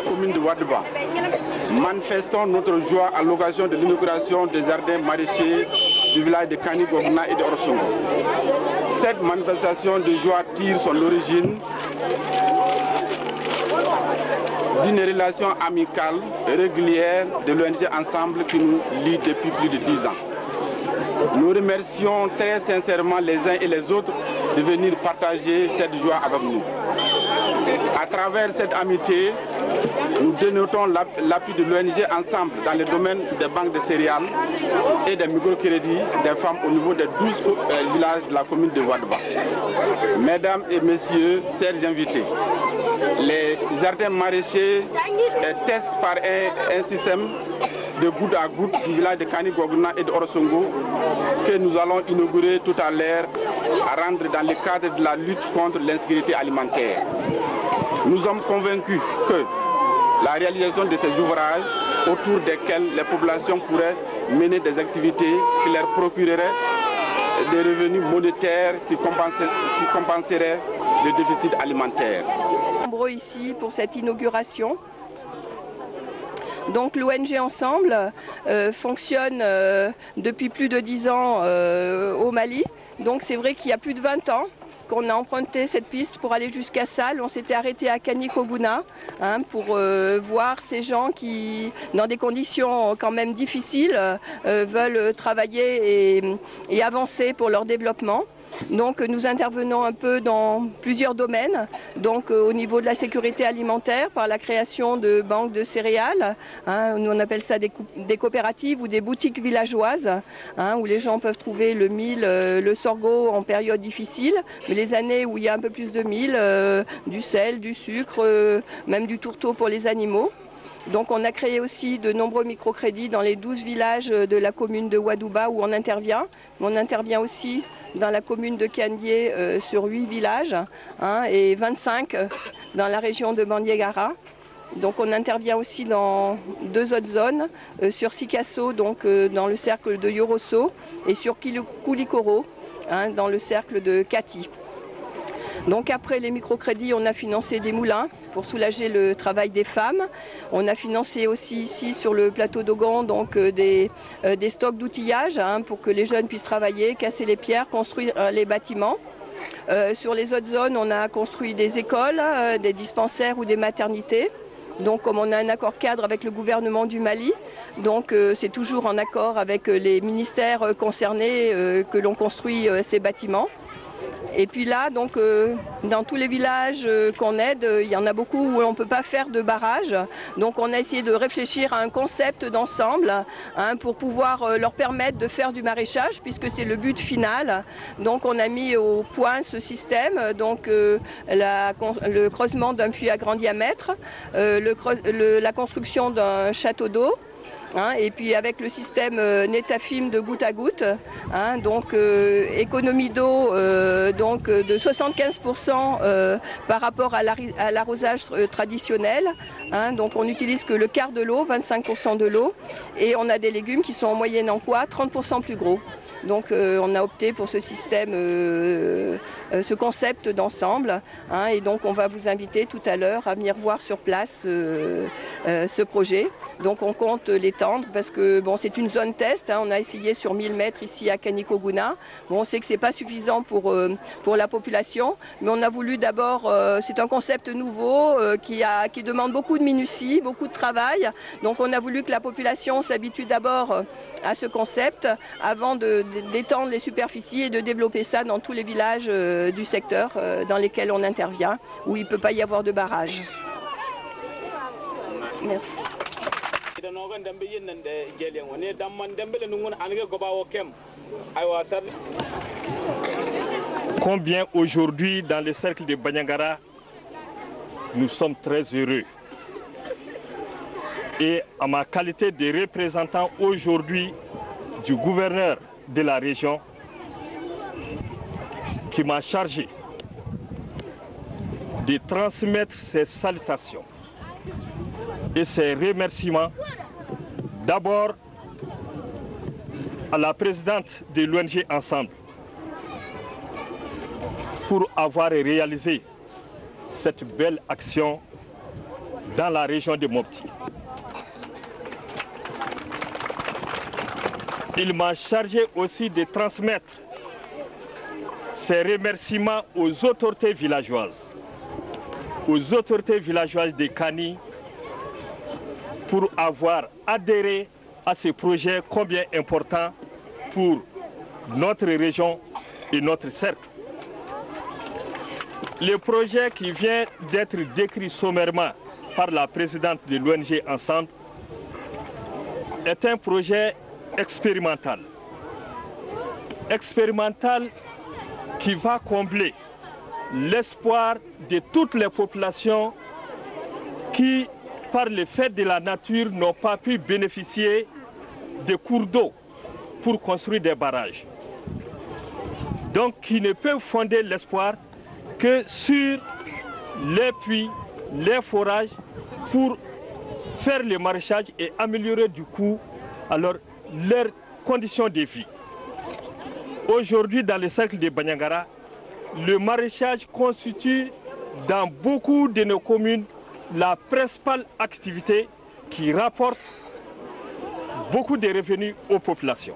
Commune de Wadouba. Manifestons notre joie à l'occasion de l'inauguration des jardins maraîchers du village de Kanigogna et de Orsongo. Cette manifestation de joie tire son origine d'une relation amicale et régulière de l'ONG Ensemble qui nous lie depuis plus de 10 ans. Nous remercions très sincèrement les uns et les autres de venir partager cette joie avec nous. À travers cette amitié, nous dénotons l'appui de l'ONG Ensemble dans le domaine des banques de céréales et des microcrédits des femmes au niveau des 12 villages de la commune de Wadouba. Mesdames et messieurs, chers invités, les jardins maraîchers testent par un système de goutte à goutte du village de Kanigogna et de Orsongo que nous allons inaugurer tout à l'heure à rendre dans le cadre de la lutte contre l'insécurité alimentaire. Nous sommes convaincus que la réalisation de ces ouvrages autour desquels les populations pourraient mener des activités qui leur procureraient des revenus monétaires qui compenseraient le déficit alimentaire. Nombreux ici pour cette inauguration. Donc l'ONG Ensemble fonctionne depuis plus de 10 ans au Mali. Donc c'est vrai qu'il y a plus de 20 ans qu'on a emprunté cette piste pour aller jusqu'à Sal. On s'était arrêté à Kanigogna pour voir ces gens qui, dans des conditions quand même difficiles, veulent travailler et avancer pour leur développement. Donc nous intervenons un peu dans plusieurs domaines, donc au niveau de la sécurité alimentaire par la création de banques de céréales, nous on appelle ça des coopératives ou des boutiques villageoises, où les gens peuvent trouver le mil, le sorgho en période difficile, mais les années où il y a un peu plus de mil, du sel, du sucre, même du tourteau pour les animaux. Donc on a créé aussi de nombreux microcrédits dans les 12 villages de la commune de Wadouba où on intervient. On intervient aussi dans la commune de Kandié sur 8 villages et 25 dans la région de Bandiagara. Donc on intervient aussi dans 2 autres zones, sur Sikasso, donc dans le cercle de Yorosso, et sur Koulikoro, dans le cercle de Kati. Donc après les microcrédits, on a financé des moulins pour soulager le travail des femmes. On a financé aussi ici sur le plateau d'Ogan donc des stocks d'outillage pour que les jeunes puissent travailler, casser les pierres, construire les bâtiments. Sur les autres zones, on a construit des écoles, des dispensaires ou des maternités. Donc comme on a un accord cadre avec le gouvernement du Mali, donc c'est toujours en accord avec les ministères concernés que l'on construit ces bâtiments. Et puis là, donc, dans tous les villages qu'on aide, il y en a beaucoup où on ne peut pas faire de barrage. Donc on a essayé de réfléchir à un concept d'ensemble pour pouvoir leur permettre de faire du maraîchage, puisque c'est le but final. Donc on a mis au point ce système, donc le creusement d'un puits à grand diamètre, la construction d'un château d'eau, et puis avec le système Netafim de goutte à goutte, donc économie d'eau de 75% par rapport à l'arrosage traditionnel. Donc on n'utilise que le quart de l'eau, 25% de l'eau, et on a des légumes qui sont en moyenne en poids 30% plus gros. Donc on a opté pour ce système, ce concept d'ensemble, et donc on va vous inviter tout à l'heure à venir voir sur place ce projet. Donc on compte l'étendre parce que bon, c'est une zone test, on a essayé sur 1000 mètres ici à Kanigogna. Bon, on sait que ce n'est pas suffisant pour la population, mais on a voulu d'abord, c'est un concept nouveau qui demande beaucoup de minutie, beaucoup de travail. Donc on a voulu que la population s'habitue d'abord à ce concept avant d'étendre les superficies et de développer ça dans tous les villages du secteur dans lesquels on intervient, où il ne peut pas y avoir de barrage. Merci. Combien aujourd'hui dans le cercle de Bandiagara, nous sommes très heureux. Et à ma qualité de représentant aujourd'hui du gouverneur de la région, qui m'a chargé de transmettre ses salutations et ses remerciements d'abord à la présidente de l'ONG Ensemble, pour avoir réalisé cette belle action dans la région de Mopti. Il m'a chargé aussi de transmettre ses remerciements aux autorités villageoises de Kani pour avoir adhéré à ce projet combien important pour notre région et notre cercle. Le projet qui vient d'être décrit sommairement par la présidente de l'ONG Ensemble est un projet expérimental. Expérimental qui va combler l'espoir de toutes les populations qui, par le fait de la nature, n'ont pas pu bénéficier de cours d'eau pour construire des barrages. Donc, qui ne peuvent fonder l'espoir que sur les puits, les forages, pour faire le maraîchage et améliorer du coup alors leurs conditions de vie. Aujourd'hui, dans le cercle de Banyangara, le maraîchage constitue dans beaucoup de nos communes la principale activité qui rapporte beaucoup de revenus aux populations.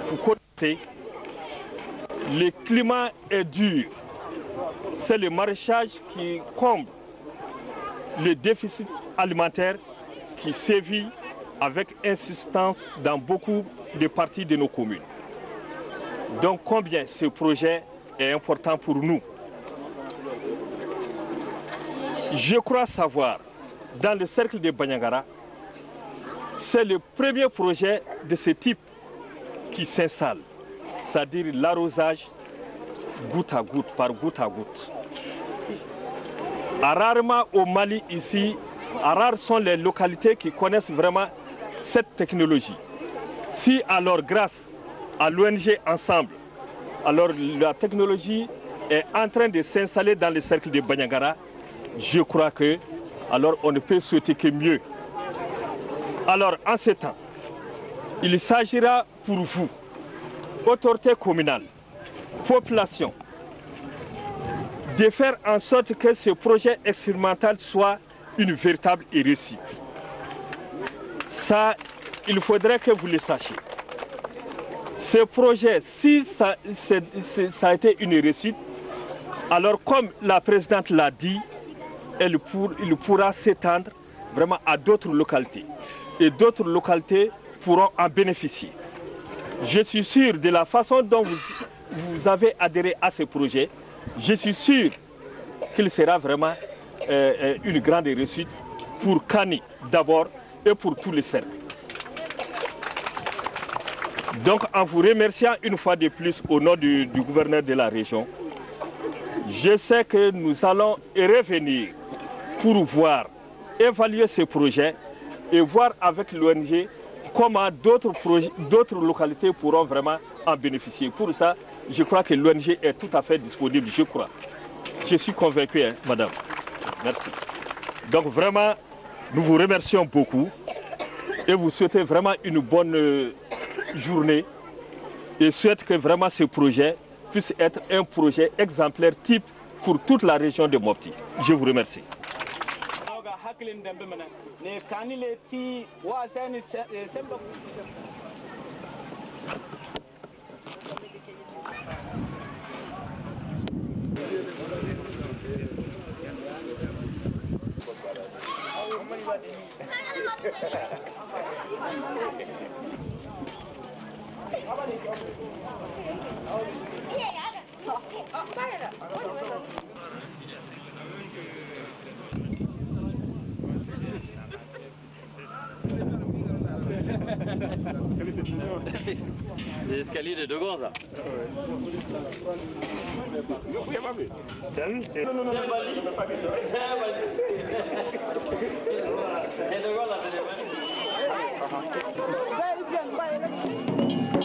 Vous connaissez, le climat est dur. C'est le maraîchage qui comble le déficit alimentaire qui sévit avec insistance dans beaucoup de parties de nos communes. Donc combien ce projet est important pour nous. Je crois savoir, dans le cercle de Banyangara, c'est le premier projet de ce type qui s'installe, c'est-à-dire l'arrosage goutte à goutte, par goutte à goutte. Rarement au Mali ici, rares sont les localités qui connaissent vraiment cette technologie. Si alors grâce à l'ONG Ensemble, alors la technologie est en train de s'installer dans le cercle de Banyangara, je crois que alors on ne peut souhaiter que mieux. Alors en ce temps, il s'agira pour vous, autorités communales, population, de faire en sorte que ce projet expérimental soit une véritable réussite. Ça, il faudrait que vous le sachiez. Ce projet, si ça a été une réussite, alors comme la présidente l'a dit, il pourra s'étendre vraiment à d'autres localités. Et d'autres localités pourront en bénéficier. Je suis sûr de la façon dont vous avez adhéré à ce projet, je suis sûr qu'il sera vraiment une grande réussite pour Kani d'abord et pour tous les cercles. Donc en vous remerciant une fois de plus au nom du gouverneur de la région, je sais que nous allons revenir pour voir, évaluer ce projet et voir avec l'ONG comment d'autres localités pourront vraiment en bénéficier. Pour ça, je crois que l'ONG est tout à fait disponible, je crois. Je suis convaincu, hein, madame. Merci. Donc vraiment, nous vous remercions beaucoup et vous souhaitez vraiment une bonne journée et souhaite que vraiment ce projet puisse être un projet exemplaire type pour toute la région de Mopti. Je vous remercie. Des escaliers de Dogon, ça. T'as vu, c'est... Non, c'est un Bali. C'est un Bali. Et Dogon, là, c'est des Bali.